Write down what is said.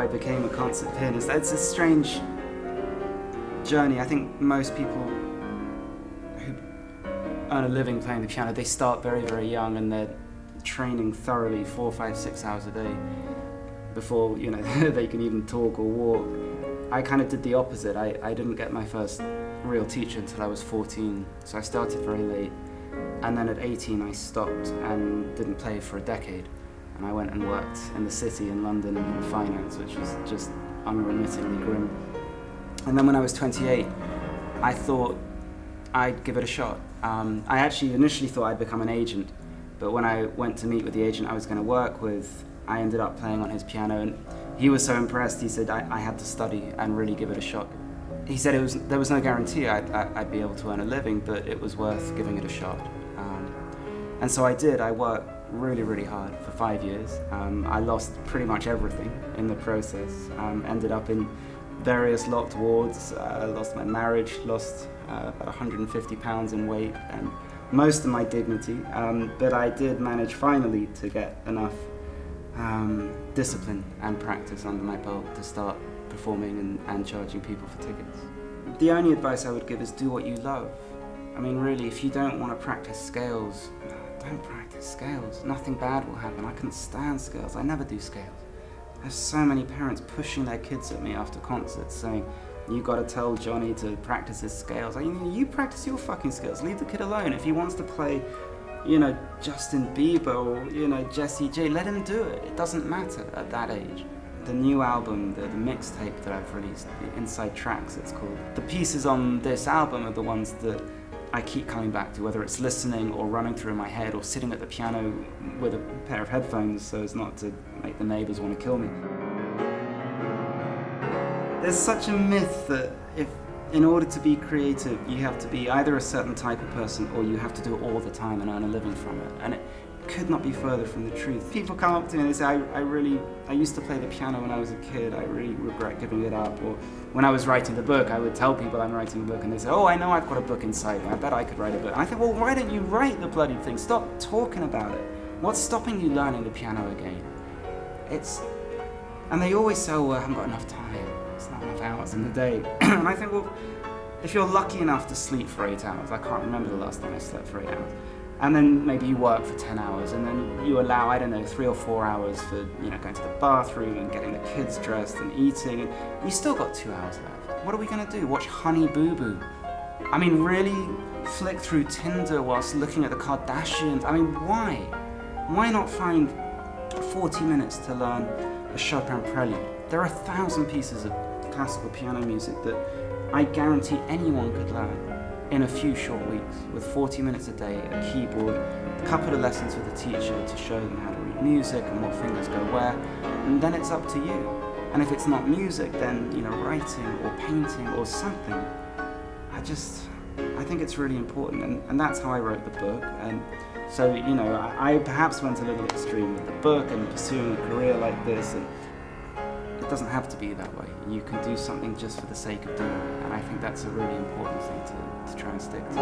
I became a concert pianist. It's a strange journey. I think most people who earn a living playing the piano, they start very, very young and they're training thoroughly 4, 5, 6 hours a day before, you know, they can even talk or walk. I kind of did the opposite. I didn't get my first real teacher until I was 14, so I started very late. And then at 18 I stopped and didn't play for a decade. And I went and worked in the city in London in finance, which was just unremittingly grim. And then when I was 28, I thought I'd give it a shot. I actually initially thought I'd become an agent, but when I went to meet with the agent I was going to work with, I ended up playing on his piano, and he was so impressed, he said I had to study and really give it a shot. He said there was no guarantee I'd be able to earn a living, but it was worth giving it a shot. And so I did. I worked really, really hard for 5 years. I lost pretty much everything in the process. Ended up in various locked wards, lost my marriage, lost about 150 pounds in weight and most of my dignity. But I did manage finally to get enough discipline and practice under my belt to start performing and charging people for tickets. The only advice I would give is do what you love. I mean, really, if you don't want to practice scales, don't practice scales. Nothing bad will happen. I couldn't stand scales. I never do scales. There's so many parents pushing their kids at me after concerts saying, you got to tell Johnny to practice his scales. You practice your fucking scales. Leave the kid alone. If he wants to play, you know, Justin Bieber or, you know, Jessie J, let him do it. It doesn't matter at that age. The new album, the mixtape that I've released, the Inside Tracks it's called, the pieces on this album are the ones that I keep coming back to, whether it's listening or running through my head or sitting at the piano with a pair of headphones so as not to make the neighbours want to kill me. There's such a myth that in order to be creative, you have to be either a certain type of person or you have to do it all the time and earn a living from it. And it could not be further from the truth. People come up to me and they say, I used to play the piano when I was a kid, I really regret giving it up. Or when I was writing the book, I would tell people I'm writing a book and they say, oh, I know I've got a book inside me, I bet I could write a book. And I think, well, why don't you write the bloody thing? Stop talking about it. What's stopping you learning the piano again? And they always say, oh, I haven't got enough time. It's not enough hours in the day. And I think, well, if you're lucky enough to sleep for 8 hours, I can't remember the last time I slept for 8 hours, and then maybe you work for 10 hours, and then you allow, I don't know, 3 or 4 hours for, you know, going to the bathroom and getting the kids dressed and eating, and you still got 2 hours left. What are we gonna do? Watch Honey Boo Boo? I mean, really flick through Tinder whilst looking at the Kardashians? I mean, why? Why not find 40 minutes to learn a Chopin prelude? There are 1,000 pieces of classical piano music that I guarantee anyone could learn in a few short weeks, with 40 minutes a day, a keyboard, a couple of lessons with a teacher to show them how to read music and what fingers go where, and then it's up to you. And if it's not music, then, you know, writing or painting or something. I think it's really important, and that's how I wrote the book. And so, you know, I perhaps went a little extreme with the book and pursuing a career like this, and it doesn't have to be that way. You can do something just for the sake of doing it, and I think that's a really important thing to try and stick to.